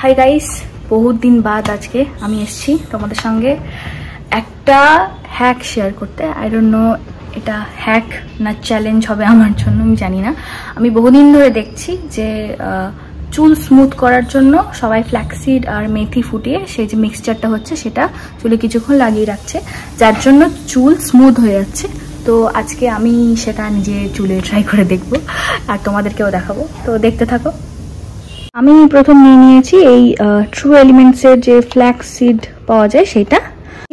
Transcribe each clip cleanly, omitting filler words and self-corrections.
Hi guys, বহুত দিন বাদ আজকে আমি এসেছি তোমাদের সঙ্গে একটা হ্যাক শেয়ার করতে। আই ডোন্ট নো এটা হ্যাক না চ্যালেঞ্জ হবে আমার জন্য, আমি জানি না। আমি বহুদিন ধরে দেখছি যে চুল স্মুথ করার জন্য সবাই ফ্ল্যাক্সিড আর মেথি ফুটিয়ে সেই যে মিক্সচারটা হচ্ছে সেটা চুলে কিছুক্ষণ লাগিয়ে রাখছে, যার জন্য চুল স্মুথ হয়ে যাচ্ছে। তো আজকে আমি সেটা নিজে চুলে ট্রাই করে দেখব আর তোমাদেরকেও দেখাবো, তো দেখতে থাকো। আমি প্রথম নিয়ে নিয়েছি এই ট্রু এলিমেন্টসের যে ফ্ল্যাক্স সিড পাওয়া যায় সেটা।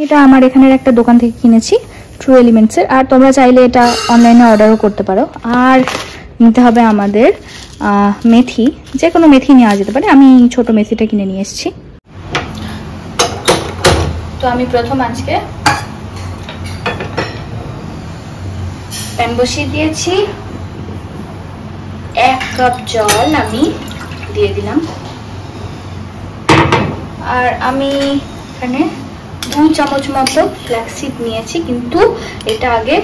এটা আমার এখানের একটা দোকান থেকে কিনেছি ট্রু এলিমেন্টসের, আর তোমরা চাইলে এটা অনলাইনে অর্ডারও করতে পারো। আর নিতে হবে আমাদের মেথি, যে কোনো মেথি নেওয়া যেতে পারে, আমি ছোট মেথিটা কিনে নিয়ে এসেছি। তো আমি প্রথম আজকে প্যান বসিয়ে দিয়েছি, 1 কাপ জল আমি দিয়ে দিলাম। আর আমি এখানে 2 চামচ মতো ফ্ল্যাক্সিড নিয়েছি, কিন্তু এটা আগে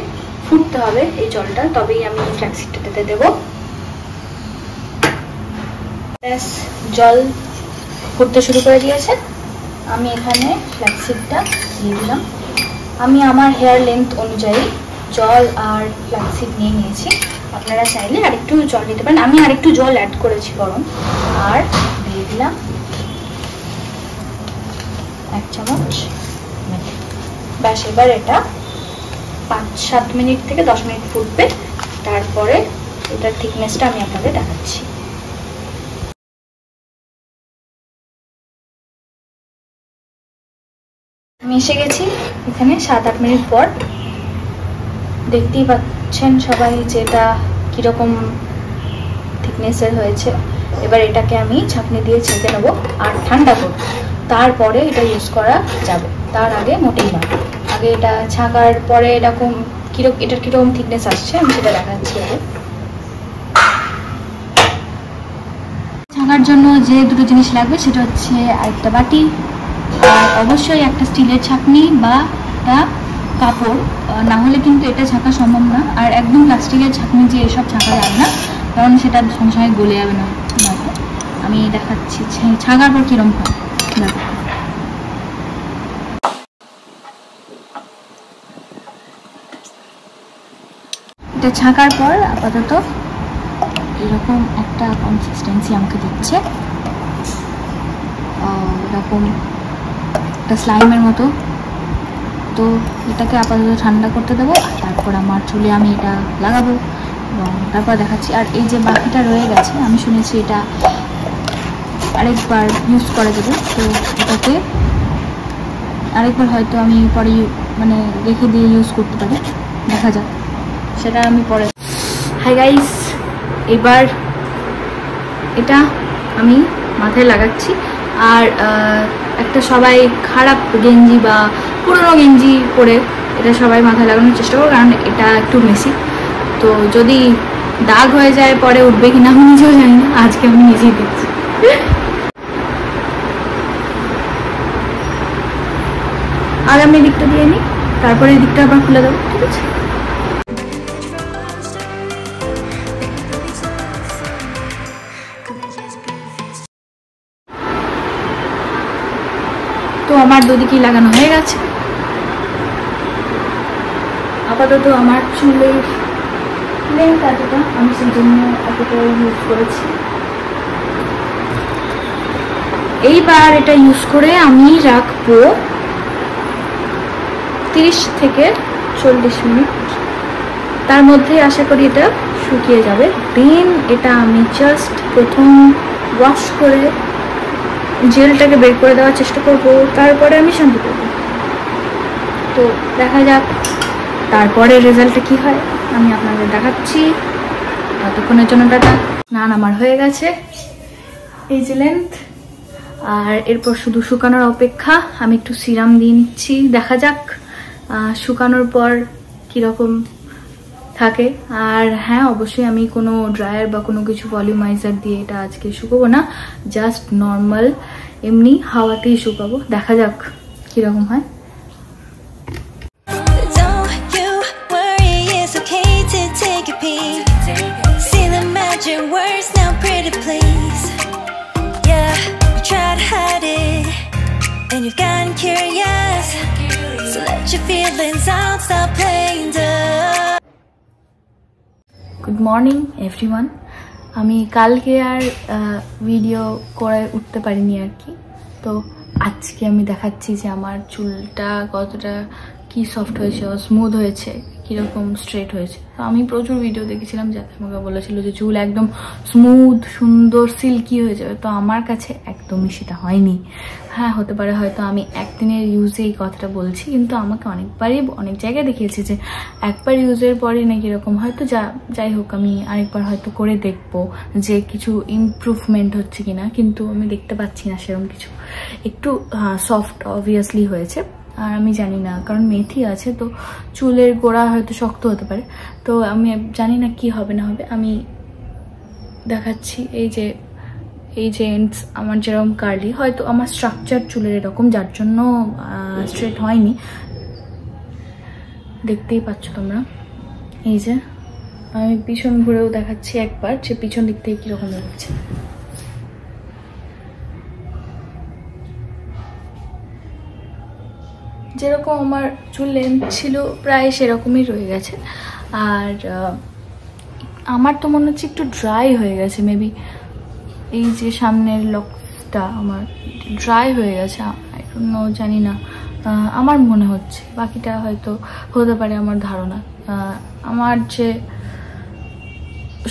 ফুটতে হবে এই জলটা, তবেই আমি ফ্ল্যাক্সিডটাতে দেবো। ব্যাস, জল ফুটতে শুরু করে দিয়েছে। আমি এখানে ফ্ল্যাক্সিডটা দিয়ে দিলাম। আমি আমার হেয়ার লেন্থ অনুযায়ী জল আর ফ্ল্যাক্সিড নিয়ে নিয়েছি, আপনারা চাইলে আরেকটু জল দিতে পারেন। আমি আরেকটু জল অ্যাড করেছি গরম, আর দিয়ে দিলাম 1 চামচ মেথি। ব্যাস, এবার এটা 5-7 মিনিট থেকে 10 মিনিট ফুটবে, তারপরে এটার থিকনেসটা আমি আপনাদের দেখাচ্ছি। আমি এসে গেছি এখানে 7-8 মিনিট পর। দেখতেই পাচ্ছেন সবাই যে এটা কিরকম থিকনেসের হয়েছে। এবার এটাকে আমি ছাঁকনি দিয়ে ছেঁকে নেবো আর ঠান্ডা করব, তারপরে এটা ইউজ করা যাবে। তার আগে মোটেই না। আগে এটা ছাঁকার পরে এরকম এটার কিরকম থিকনেস আসছে আমি সেটা দেখাচ্ছি। আগে ছাঁকার জন্য যে দুটো জিনিস লাগবে সেটা হচ্ছে আরেকটা বাটি, আর অবশ্যই একটা স্টিলের ছাঁকনি বা একটা কাপড়, না হলে কিন্তু এটা ছাঁকা সম্ভব না। আর একদম প্লাস্টিকের ছাঁকনি যে এসব ছাঁকা যাবে না, কারণ সেটা সঙ্গে সঙ্গে গলে যাবে না। আমি দেখাচ্ছি ছাঁকার পর কিরম হয়। এটা ছাঁকার পর আপাতত এরকম একটা কনসিস্টেন্সি আমাকে দিচ্ছে, এরকম একটা স্লাইমের মতো। তো এটাকে আপাতত ঠান্ডা করতে দেবো, তারপর আমার চুলে আমি এটা লাগাবো এবং তারপর দেখাচ্ছি। আর এই যে বাকিটা রয়ে গেছে, আমি শুনেছি এটা আরেকবার ইউজ করা যাবে, তো এটাকে আরেকবার হয়তো আমি পরে মানে রেখে দিয়ে ইউজ করতে পারি, দেখা যাক, সেটা আমি পরে। হাই গাইস, এবার এটা আমি মাথায় লাগাচ্ছি। আর একটা সবাই খারাপ গেঞ্জি বা পুরনো গেঞ্জি পরে এটা সবাই মাথায় লাগানোর চেষ্টা করো, কারণ এটা একটু মেসি। তো যদি দাগ হয়ে যায় পরে উঠবে কিনা আমি নিজেও জানি না, আজকে আমি নিজেই দেখছি। আর আমি দিকটা দিয়ে নিই, তারপরে এই দিকটা আবার খুলে দেবো, ঠিক আছে? তো আমার দুদিকেই লাগানো হয়ে গেছে। আপাতত আমার চুলের লেন্থ এতটা, আমি সেই জন্য এতটা ইউজ করেছি। এইবার এটা ইউজ করে আমি রাখবো 30 থেকে 40 মিনিট। তার মধ্যে আশা করি এটা শুকিয়ে যাবে। দেন এটা আমি জাস্ট প্রথম ওয়াশ করে জেলটাকে বের করে দেওয়ার চেষ্টা করব, তারপরে আমি শ্যাম্পু করব। তো দেখা যাক তারপরে রেজাল্টটা কি হয়, আমি আপনাদের দেখাচ্ছি। ততক্ষণের জন্য টাটা। স্নান আমার হয়ে গেছে, এই যে লেন্থ, আর এরপর শুধু শুকানোর অপেক্ষা। আমি একটু সিরাম দিয়ে নিচ্ছি, দেখা যাক শুকানোর পর কীরকম থাকে। আর হ্যাঁ, অবশ্যই আমি কোনো ড্রায়ার বা কোনো কিছু ভলিউমাইজার দিয়ে এটা আজকে শুকাবো না, জাস্ট নর্মাল এমনি হাওয়াতেই শুকাবো। দেখা যাক কীরকম হয়। Words now, pretty please. Yeah, we tried curious, so let your feelings out, stop playing dumb. Good morning everyone. আমি কালকে আর ভিডিও করে উঠতে পারিনি আর কি, তো আজকে আমি দেখাচ্ছি যে আমার চুলটা কতটা কি সফট হয়েছে, স্মুথ হয়েছে, কীরকম স্ট্রেট হয়েছে। তো আমি প্রচুর ভিডিও দেখেছিলাম যাতে আমাকে বলেছিল যে চুল একদম স্মুথ সুন্দর সিল্কি হয়ে যাবে, তো আমার কাছে একদমই সেটা হয়নি। হ্যাঁ, হতে পারে হয়তো আমি একদিনের ইউজে এই কথাটা বলছি, কিন্তু আমাকে অনেকবারই অনেক জায়গায় দেখিয়েছে যে একবার ইউজের পরই নাকি এরকম। হয়তো যাই হোক, আমি আরেকবার হয়তো করে দেখবো যে কিছু ইমপ্রুভমেন্ট হচ্ছে কিনা, কিন্তু আমি দেখতে পাচ্ছি না সেরকম কিছু। একটু সফট অবভিয়াসলি হয়েছে, আর আমি জানি না কারণ মেথি আছে তো চুলের গোড়া হয়তো শক্ত হতে পারে, তো আমি জানি না কি হবে না হবে। আমি দেখাচ্ছি এই যে এন্ডস আমার যেরকম কার্লি, হয়তো আমার স্ট্রাকচার চুলের এরকম যার জন্য স্ট্রেট হয়নি। দেখতেই পাচ্ছ তোমরা, এই যে আমি পিছন ঘুরেও দেখাচ্ছি একবার যে পিছন দিক থেকে কিরকম লাগছে। যেরকম আমার চুল লেন্থ ছিল প্রায় সেরকমই রয়ে গেছে, আর আমার তো মনে হচ্ছে একটু ড্রাই হয়ে গেছে মেবি। এই যে সামনের লকটা আমার ড্রাই হয়ে গেছে, জানি না, আমার মনে হচ্ছে, বাকিটা হয়তো হতে পারে আমার ধারণা। আমার যে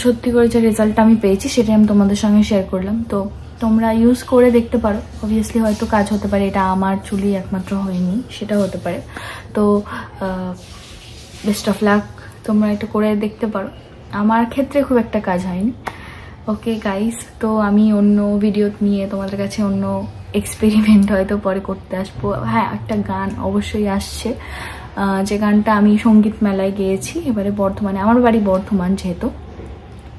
সত্যি করে যে রেজাল্টটা আমি পেয়েছি সেটাই আমি তোমাদের সঙ্গে শেয়ার করলাম। তো তোমরা ইউজ করে দেখতে পারো, অবভিয়াসলি হয়তো কাজ হতে পারে, এটা আমার চুলই একমাত্র হয়নি, সেটা হতে পারে। তো বেস্ট অফ লাক, তোমরা এটা করে দেখতে পারো। আমার ক্ষেত্রে খুব একটা কাজ হয়নি। ওকে গাইস, তো আমি অন্য ভিডিও নিয়ে তোমাদের কাছে অন্য এক্সপেরিমেন্ট হয়তো পরে করতে আসবো। হ্যাঁ, একটা গান অবশ্যই আসছে, যে গানটা আমি সঙ্গীত মেলায় গেয়েছি এবারে বর্ধমানে। আমার বাড়ি বর্ধমান, যেহেতু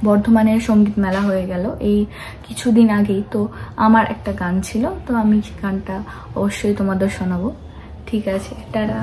বর্ধমানের সঙ্গীত মেলা হয়ে গেল এই কিছুদিন আগেই, তো আমার একটা গান ছিল, তো আমি গানটা অবশ্যই তোমাদের শোনাবো। ঠিক আছে, টাটা।